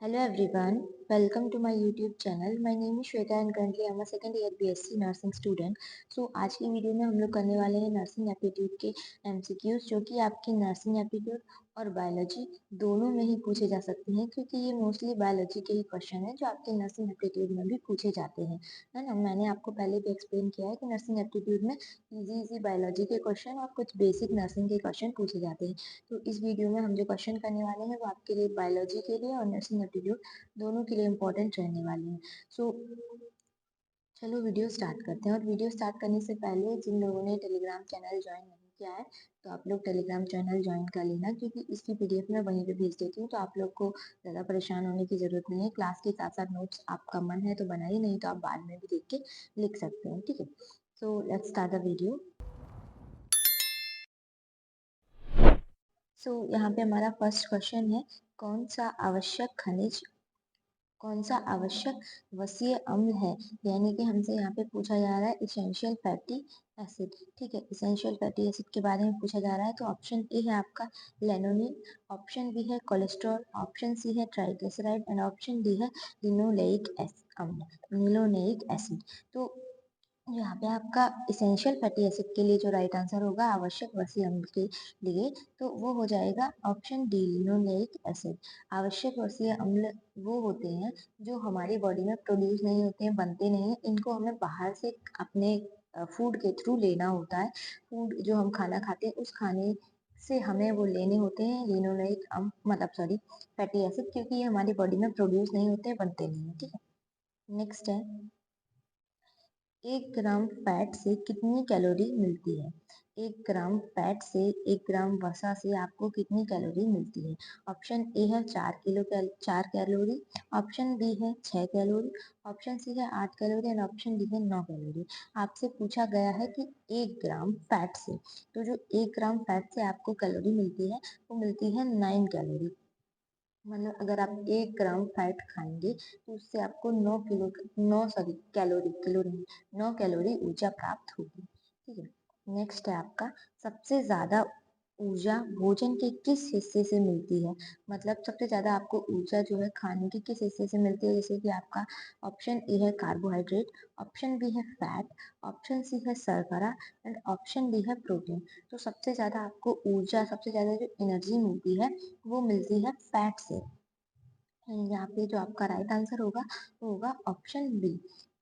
Hello everyone, welcome to my YouTube channel. My name is Shweta and currently I'm a second year BSc nursing student. आज की video में हम लोग करने वाले हैं नर्सिंग एप्टीट्यूड के MCQs जो कि आपकी नर्सिंग एप्टीट्यूड और बायोलॉजी दोनों में ही पूछे जा सकते हैं क्योंकि ये मोस्टली बायोलॉजी के ही क्वेश्चन है जो आपके नर्सिंग एप्टीट्यूड में भी पूछे जाते हैं, है ना. मैंने आपको पहले भी एक्सप्लेन किया है कि नर्सिंग एप्टीट्यूड में इजी बायोलॉजी के क्वेश्चन और कुछ बेसिक नर्सिंग के क्वेश्चन पूछे जाते हैं. तो इस वीडियो में हम जो क्वेश्चन करने वाले हैं वो आपके लिए बायोलॉजी के लिए और नर्सिंग एप्टीट्यूड दोनों के लिए इम्पोर्टेंट रहने वाले हैं. सो चलो वीडियो स्टार्ट करते हैं. और वीडियो स्टार्ट करने से पहले जिन लोगों ने टेलीग्राम चैनल ज्वाइन नहीं किया है तो आप लोग टेलीग्राम चैनल ज्वाइन कर लेना क्योंकि इसकी पीडीएफ मैं वहीं पे भेज देती हूँ, तो आप लोग को ज़्यादा परेशान होने की ज़रूरत नहीं है. क्लास के साथ साथ नोट्स आपका मन है तो बनाइए, नहीं तो आप बाद में भी देख के लिख सकते हैं. ठीक है, so let's start the video. यहाँ पे हमारा फर्स्ट क्वेश्चन है, कौन सा आवश्यक खनिज कौन सा आवश्यक वसीय अम्ल है. यानी कि हमसे यहाँ पे पूछा जा रहा है इसेंशियल फैटी एसिड. ठीक है, इसेंशियल फैटी एसिड के बारे में पूछा जा रहा है. तो ऑप्शन ए है आपका लेनोनिन, ऑप्शन बी है कोलेस्ट्रॉल, ऑप्शन सी है ट्राइग्लिसराइड एंड ऑप्शन डी है लिनोलेइक एसिड. तो यहाँ पे आपका इसेंशियल फैटी एसिड के लिए जो राइट आंसर होगा आवश्यक वसीय अम्ल के लिए, तो वो हो जाएगा ऑप्शन डी लिनोलेइक एसिड. आवश्यक वसीय अम्ल वो होते हैं जो हमारी बॉडी में प्रोड्यूस नहीं होते हैं, बनते नहीं हैं. इनको हमें बाहर से अपने फूड के थ्रू लेना होता है. फूड जो हम खाना खाते हैं उस खाने से हमें वो लेने होते हैं लिनोलेइक मतलब सॉरी फैटी एसिड, क्योंकि ये हमारी बॉडी में प्रोड्यूस नहीं होते, बनते नहीं है. ठीक है, नेक्स्ट है, 1 ग्राम फैट से कितनी कैलोरी मिलती है. 1 ग्राम फैट से 1 ग्राम वसा से आपको कितनी कैलोरी मिलती है. ऑप्शन ए है 4 कैलोरी, ऑप्शन बी है 6 कैलोरी, ऑप्शन सी है 8 कैलोरी एंड ऑप्शन डी है 9 कैलोरी. आपसे पूछा गया है कि 1 ग्राम फैट से, तो जो 1 ग्राम फैट से आपको कैलोरी मिलती है वो मिलती है 9 कैलोरी. मतलब अगर आप 1 ग्राम फैट खाएंगे तो उससे आपको 9 कैलोरी ऊर्जा प्राप्त होगी. ठीक है, नेक्स्ट है आपका, सबसे ज्यादा ऊर्जा भोजन के किस हिस्से से मिलती है. मतलब सबसे ज्यादा आपको ऊर्जा जो है खाने के किस हिस्से से मिलती है. जैसे कि आपका ऑप्शन ए है कार्बोहाइड्रेट, ऑप्शन बी है फैट, ऑप्शन सी है शर्करा एंड ऑप्शन डी है प्रोटीन. तो सबसे ज्यादा आपको ऊर्जा, सबसे ज्यादा जो एनर्जी मिलती है वो मिलती है फैट से. यहाँ पे जो आपका राइट आंसर होगा वो होगा ऑप्शन बी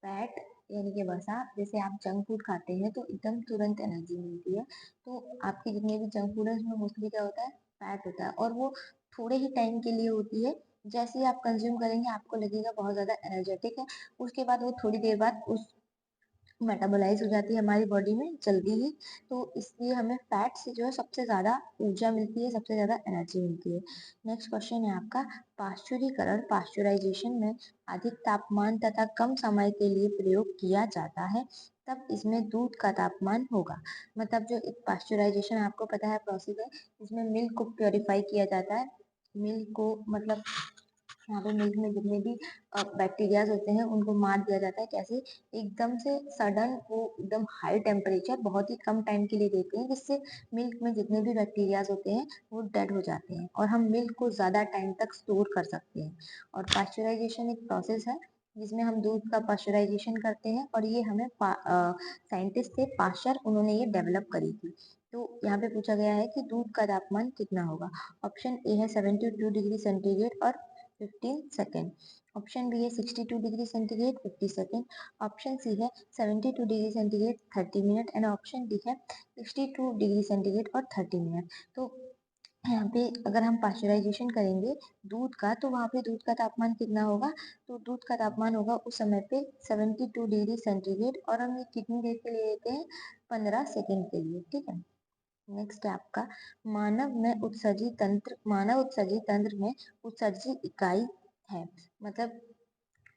फैट. यानी कि वसा, जैसे आप जंक फूड खाते हैं तो एकदम तुरंत एनर्जी मिलती है. तो आपके जितने भी जंक फूड है उसमें मोस्टली क्या होता है, फैट होता है, और वो थोड़े ही टाइम के लिए होती है. जैसे ही आप कंज्यूम करेंगे आपको लगेगा बहुत ज्यादा एनर्जेटिक है, उसके बाद वो थोड़ी देर बाद उस मेटाबोलाइज हो जाती है हमारी बॉडी में जल्दी ही. तो इसलिए हमें फैट से जो है सबसे ज्यादा ऊर्जा मिलती है, सबसे ज्यादा एनर्जी मिलती है. नेक्स्ट क्वेश्चन है आपका, पाश्चुराइजेशन में अधिक तापमान तथा कम समय के लिए प्रयोग किया जाता है, तब इसमें दूध का तापमान होगा. मतलब जो एक पाश्चुराइजेशन आपको पता है प्रोसेस है, इसमें मिल्क को प्योरीफाई किया जाता है. मिल्क को मतलब यहाँ पे मिल्क में जितने भी बैक्टीरियाज होते हैं उनको मार दिया जाता है. कैसे, एकदम से सडन वो एकदम हाई टेम्परेचर बहुत ही कम टाइम के लिए देते हैं जिससे मिल्क में जितने भी बैक्टीरियाज होते हैं वो डेड हो जाते हैं और हम मिल्क को ज़्यादा टाइम तक स्टोर कर सकते हैं. और पाश्चराइजेशन एक प्रोसेस है जिसमें हम दूध का पाश्चराइजेशन करते हैं, और ये हमें साइंटिस्ट थे पाश्चर, उन्होंने ये डेवलप करी थी. तो यहाँ पे पूछा गया है कि दूध का तापमान कितना होगा. ऑप्शन ए है 72 डिग्री सेंटीग्रेड और 15 सेकेंड, ऑप्शन बी है 62 degree centigrade 50 second, option C है 72 degree centigrade 30 minute and option D है 62 डिग्री सेंटीग्रेड और 30 मिनट. तो यहाँ पे अगर हम पाश्चराइजेशन करेंगे दूध का तो वहाँ पे दूध का तापमान कितना होगा, तो दूध का तापमान होगा उस समय पे 72 डिग्री सेंटीग्रेड, और हम ये कितनी देर के लिए लेते हैं, 15 सेकेंड के लिए. ठीक है, नेक्स्ट है आपका, मानव उत्सर्जी तंत्र में उत्सर्जी इकाई है. मतलब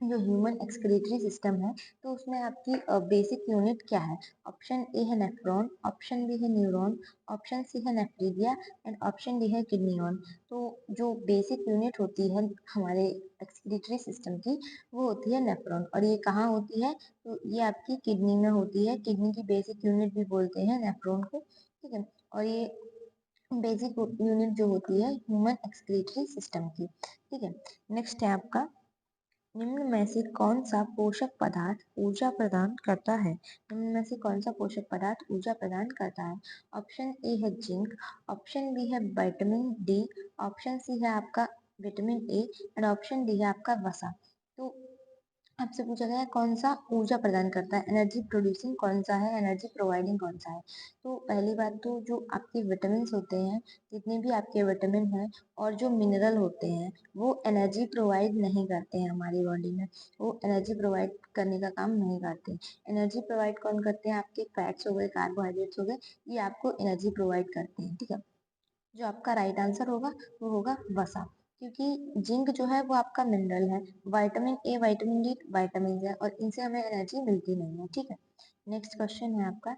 जो ह्यूमन एक्सक्रीटरी सिस्टम है तो उसमें आपकी बेसिक यूनिट क्या है. ऑप्शन ए है नेफ्रॉन, ऑप्शन बी है न्यूरॉन, ऑप्शन सी है नेफ्रीडिया एंड ऑप्शन डी है किडनीन. तो जो बेसिक यूनिट होती है हमारे एक्सक्रीटरी सिस्टम की वो होती है नेफ्रॉन. और ये कहाँ होती है, तो ये आपकी किडनी में होती है. किडनी की बेसिक यूनिट भी बोलते हैं नेफ्रॉन को. ठीक है, और ये बेसिक यूनिट जो होती है ह्यूमन एक्सक्रीटरी सिस्टम की। ठीक है, नेक्स्ट है आपका, निम्न में से कौन सा पोषक पदार्थ ऊर्जा प्रदान करता है? निम्न में से कौन सा पोषक पदार्थ ऊर्जा प्रदान करता है? ऑप्शन ए है जिंक, ऑप्शन बी है विटामिन डी, ऑप्शन सी है आपका vitamin A and option D है आपका वसा। तो आपसे पूछा गया है कौन सा ऊर्जा प्रदान करता है, एनर्जी प्रोड्यूसिंग कौन सा है, एनर्जी प्रोवाइडिंग कौन सा है। तो पहली बात तो जो आपके विटामिन होते हैं, जितने भी आपके विटामिन हैं और जो मिनरल होते हैं वो एनर्जी प्रोवाइड नहीं करते हैं हमारी बॉडी में, वो एनर्जी प्रोवाइड करने का काम नहीं करते। एनर्जी प्रोवाइड कौन करते हैं? आपके फैट्स हो गए, कार्बोहाइड्रेट्स हो गए, ये आपको एनर्जी प्रोवाइड करते हैं। ठीक है, जो आपका राइट आंसर होगा वो होगा वसा, क्योंकि जिंक जो है वो आपका मिनरल है, vitamin A vitamin D vitamin है और इनसे हमें एनर्जी मिलती नहीं है। ठीक है, नेक्स्ट क्वेश्चन है आपका,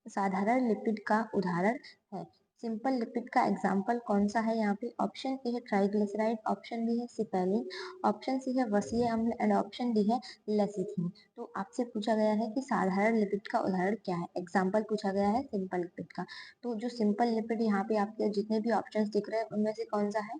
साधारण लिपिड का उदाहरण है। सिंपल लिपिड का एग्जाम्पल कौन सा है यहाँ पे? ऑप्शन ए है ट्राइग्लिसराइड, ऑप्शन बी है सिपेलिन, ऑप्शन सी है वसीय अम्ल एंड ऑप्शन डी है लेसिथिन। तो आपसे पूछा गया है कि साधारण लिपिड का उदाहरण क्या है, एग्जाम्पल पूछा गया है सिंपल लिपिड का। तो जो सिंपल लिपिड यहाँ पे आपके जितने भी ऑप्शंस दिख रहे हैं उनमें से कौन सा है?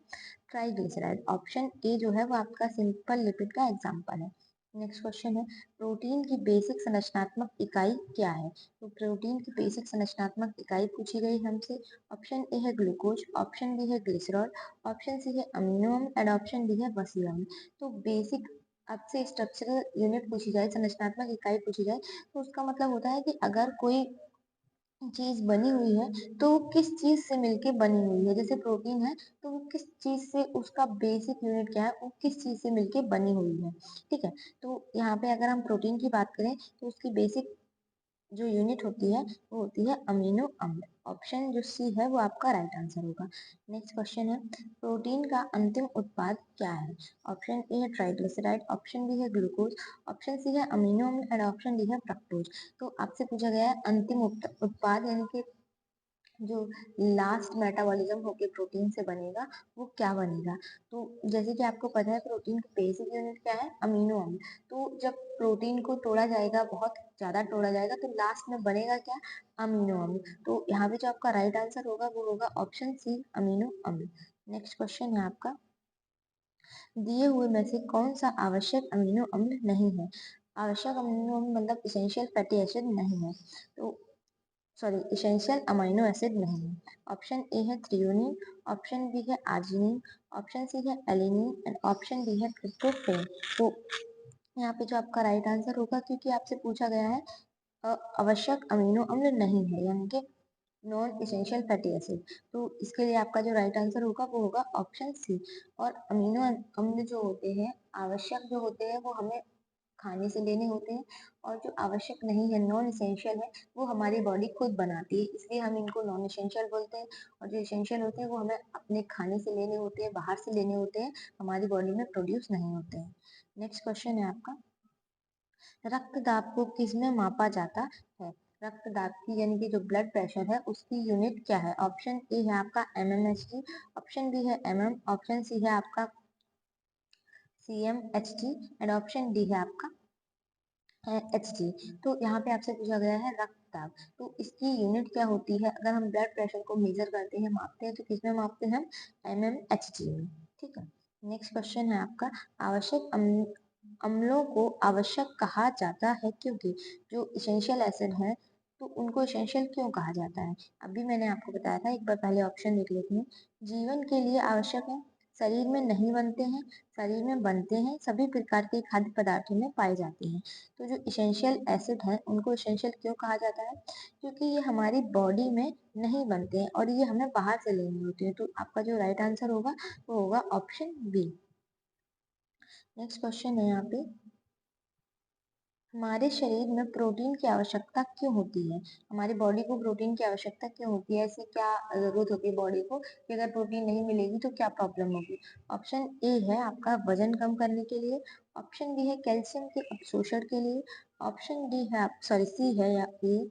ट्राइग्लिसराइड। ऑप्शन ए जो है वो आपका सिंपल लिपिड का एग्जाम्पल है। नेक्स्ट क्वेश्चन है, प्रोटीन की बेसिक संरचनात्मक इकाई क्या है? तो प्रोटीन की बेसिक संरचनात्मक इकाई पूछी गई हमसे। ऑप्शन ए है ग्लूकोज, ऑप्शन बी है ग्लिसरॉल, ऑप्शन सी है अमीनो अम्ल एंड ऑप्शन डी है वसीय अम्ल। तो बेसिक आपसे स्ट्रक्चरल यूनिट पूछी जाए, संरचनात्मक इकाई पूछी जाए, तो उसका मतलब होता है कि अगर कोई चीज बनी हुई है तो वो किस चीज से मिलके बनी हुई है। जैसे प्रोटीन है तो वो किस चीज से, उसका बेसिक यूनिट क्या है, वो किस चीज से मिलके बनी हुई है। ठीक है, तो यहाँ पे अगर हम प्रोटीन की बात करें तो उसकी बेसिक जो यूनिट होती है वो होती है अमीनो अम्ल। ऑप्शन जो सी है वो आपका राइट आंसर होगा। नेक्स्ट क्वेश्चन है, प्रोटीन का अंतिम उत्पाद क्या है? ऑप्शन ए है ट्राइग्लिसराइड, ऑप्शन बी है ग्लूकोज, ऑप्शन सी है अमीनो अम्ल एंड ऑप्शन डी है फ्रक्टोज। तो आपसे पूछा गया है अंतिम उत्पाद यानी कि जो लास्ट मेटाबॉलिज्म होके प्रोटीन से बनेगा वो क्या बनेगा। तो जैसे कि आपको पता है प्रोटीन की बेसिक यूनिट क्या है? अमीनो अम्ल। तो जब प्रोटीन को तोड़ा जाएगा, बहुत ज्यादा तोड़ा जाएगा, तो लास्ट में बनेगा क्या? अमीनो अम्ल। तो यहाँ पे जो आपका राइट आंसर होगा वो होगा ऑप्शन सी अमीनो अम्ल। नेक्स्ट क्वेश्चन है आपका, दिए हुए में से कौन सा आवश्यक अमीनो अम्ल नहीं है? आवश्यक अमीनो अम्ल मतलब इसेंशियल फैटी एसिड नहीं है। तो सॉरी, इसेंशियल अमीनो एसिड नहीं है। ऑप्शन ए है थ्रियोनिन, ऑप्शन बी है आर्जिनिन, ऑप्शन सी है एलिनिन एंड ऑप्शन डी है ट्रिप्टोफेन। तो यहाँ पे जो आपका राइट आंसर होगा, क्योंकि आपसे पूछा गया है आवश्यक अमीनो अम्ल नहीं है यानी कि नॉन इसेंशियल फैटी एसिड, तो इसके लिए आपका जो राइट आंसर होगा वो होगा ऑप्शन सी। और अमीनो अम्ल जो होते हैं, आवश्यक जो होते हैं वो हमें खाने से लेने होते हैं, और जो आवश्यक नहीं है, नॉन इसेंशियल है, वो हमारी बॉडी खुद बनाती है, इसलिए हम इनको नॉन इसेंशियल बोलते हैं। और जो इसेंशियल होते हैं वो हमें अपने खाने से लेने होते हैं, बाहर से लेने होते हैं, हमारी बॉडी में प्रोड्यूस नहीं होते हैं। नेक्स्ट क्वेश्चन है आपका, रक्तदाब को किसमें मापा जाता है? रक्तदाब की यानी कि जो ब्लड प्रेशर है उसकी यूनिट क्या है? ऑप्शन ए है आपका mmHg, ऑप्शन बी है ऑप्शन सी है आपका cmHg एंड ऑप्शन डी है आपका HG। तो यहाँ पे आपसे पूछा गया है रक्तदाब, तो इसकी यूनिट क्या होती है? अगर हम ब्लड प्रेशर को मेजर करते हैं, मापते हैं, तो किसमें मापते हैं? हम mmHg में। ठीक है, नेक्स्ट क्वेश्चन है आपका, आवश्यक अम्लों को आवश्यक कहा जाता है क्योंकि जो इसेंशियल एसिड है तो उनको इसेंशियल क्यों कहा जाता है? अभी मैंने आपको बताया था, एक बार पहले ऑप्शन देख लेते हैं। जीवन के लिए आवश्यक है, शरीर में नहीं बनते हैं, शरीर में बनते हैं, सभी प्रकार के खाद्य पदार्थों में पाए जाते हैं। तो जो इसेंशियल एसिड है उनको इसेंशियल क्यों कहा जाता है? क्योंकि ये हमारी बॉडी में नहीं बनते हैं और ये हमें बाहर से लेने होते हैं। तो आपका जो राइट आंसर होगा वो होगा ऑप्शन बी। नेक्स्ट क्वेश्चन है यहाँ पे, हमारे शरीर में प्रोटीन की आवश्यकता क्यों होती है? हमारी बॉडी को प्रोटीन की आवश्यकता क्यों होती है? ऐसी क्या जरूरत होती है बॉडी को कि अगर प्रोटीन नहीं मिलेगी तो क्या प्रॉब्लम होगी? ऑप्शन ए है आपका वजन कम करने के लिए, ऑप्शन बी है कैल्शियम के अवशोषण के लिए, ऑप्शन डी है सॉरी सी है या ए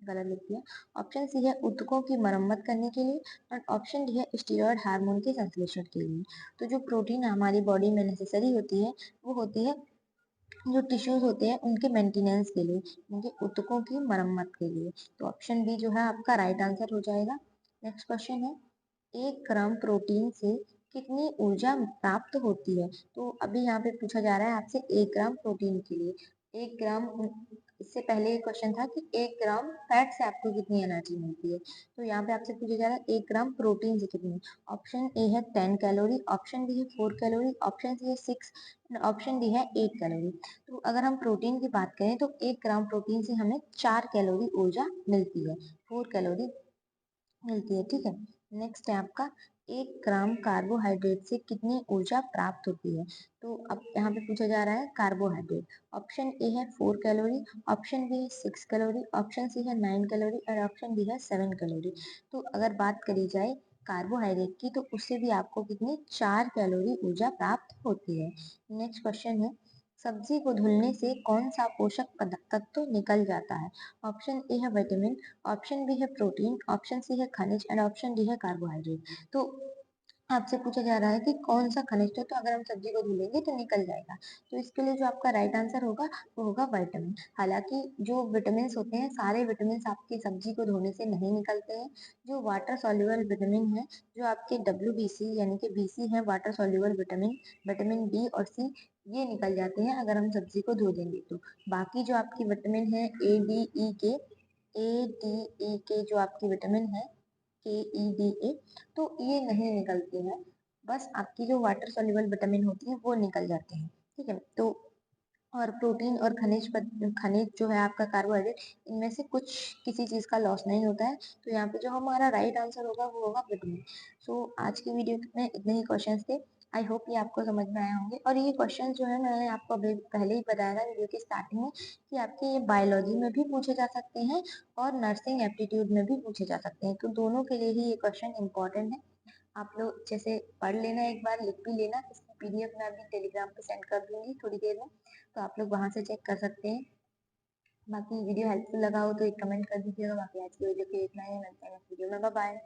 गलत लिख दिया, ऑप्शन सी है ऊतकों की मरम्मत करने के लिए और ऑप्शन डी है स्टीरॉयड हार्मोन के संश्लेषण के लिए। तो जो प्रोटीन हमारी बॉडी में नेसेसरी होती है वो होती है जो टिश्यूज होते हैं उनके मेंटेनेंस के लिए, उनके ऊतकों की मरम्मत के लिए। तो ऑप्शन बी जो है आपका राइट आंसर हो जाएगा। नेक्स्ट क्वेश्चन है, 1 ग्राम प्रोटीन से कितनी ऊर्जा प्राप्त होती है? तो अभी यहाँ पे पूछा जा रहा है आपसे 1 ग्राम प्रोटीन के लिए। 1 ग्राम इससे पहले एक क्वेश्चन था कि 1 ग्राम फैट से आपको कितनी एनर्जी मिलती है? तो यहाँ पे आपसे पूछा जा रहा है 1 ग्राम प्रोटीन से कितनी? ऑप्शन ए है 10 कैलोरी, ऑप्शन बी है 4 कैलोरी, ऑप्शन सी है 6, ऑप्शन डी है 8 कैलोरी। तो अगर हम प्रोटीन की बात करें तो 1 ग्राम प्रोटीन से हमें 4 कैलोरी ऊर्जा मिलती है, 4 कैलोरी मिलती है, ठीक है। नेक्स्ट है आपका 1 ग्राम कार्बोहाइड्रेट से कितनी ऊर्जा प्राप्त होती है? तो अब यहाँ पे पूछा जा रहा है कार्बोहाइड्रेट। ऑप्शन ए है 4 कैलोरी, ऑप्शन बी है 6 कैलोरी, ऑप्शन सी है 9 कैलोरी और ऑप्शन डी है 7 कैलोरी। तो अगर बात करी जाए कार्बोहाइड्रेट की तो उससे भी आपको कितनी 4 कैलोरी ऊर्जा प्राप्त होती है। नेक्स्ट क्वेश्चन है सब्जी को धुलने से कौन सा पोषक तत्व निकल जाता है? ऑप्शन ए है विटामिन, ऑप्शन बी है प्रोटीन, ऑप्शन सी है खनिज एंड ऑप्शन डी है कार्बोहाइड्रेट। तो आपसे पूछा जा रहा है कि कौन सा खनिज तत्व तो अगर हम सब्जी को धुलेंगे तो निकल जाएगा। तो इसके लिए जो आपका राइट आंसर होगा वो होगा विटामिन। हालांकि जो विटामिन होते हैं सारे विटामिन आपकी सब्जी को धोने से नहीं निकलते हैं। जो वाटर सॉल्युबल विटामिन है, जो आपके WBC यानी कि BC है water soluble vitamin, vitamin D और सी, ये निकल जाते हैं अगर हम सब्जी को धो देंगे तो। बाकी जो आपकी विटामिन है ए डी ई के जो आपकी विटामिन है KEDA, तो ये नहीं निकलती है। बस आपकी जो वाटर सॉल्युबल विटामिन होती है वो निकल जाते हैं, ठीक है। तो और प्रोटीन और खनिज जो है आपका कार्बोहाइड्रेट, इनमें से कुछ किसी चीज का लॉस नहीं होता है। तो यहाँ पे जो हमारा राइट आंसर होगा वो होगा विटामिन। सो आज की वीडियो में इतने ही क्वेश्चंस थे। आई होप ये आपको समझ में आए होंगे और ये क्वेश्चंस जो है मैंने आपको अभी पहले ही बताया था वीडियो के स्टार्टिंग में कि आपके ये बायोलॉजी में भी पूछे जा सकते हैं और नर्सिंग एप्टीट्यूड में भी पूछे जा सकते हैं। तो दोनों के लिए ही ये क्वेश्चन इंपॉर्टेंट है। आप लोग जैसे पढ़ लेना, एक बार लिख भी लेना। इसकी PDF मैं अभी टेलीग्राम पे सेंड कर दूंगी थोड़ी देर में, तो आप लोग वहां से चेक कर सकते हैं। बाकी वीडियो हेल्पफुल लगा हो तो एक कमेंट कर दीजिएगा। बाकी आज की वीडियो के लिए इतना ही, मिलते हैं नेक्स्ट वीडियो में, बाय बाय।